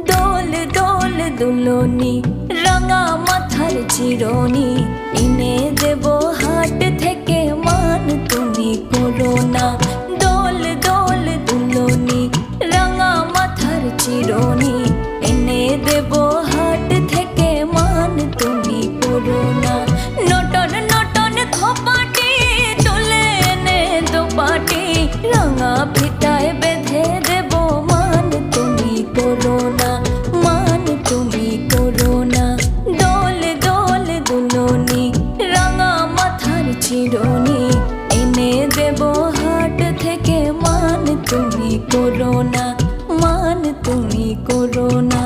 দোল দোল দুলনি রাঙা মাথার চিরনি এনে দেব হাট থেকে মান তুমি করো না। দোল দোল দুলনি রাঙা মাথার চিরনি এনে দেব হাট থেকে মান তুমি করো না। নটন নটন খোপাটি তুলে এনে দোপাটি রাঙা ফিতায় বেঁধে দেব মান তুমি করো না, মান তুমি করো না। দোল দোল দুলনি রাঙা মাথার চিরনি এনে দেব হাট থেকে মান তুমি করো না, মান তুমি করো না।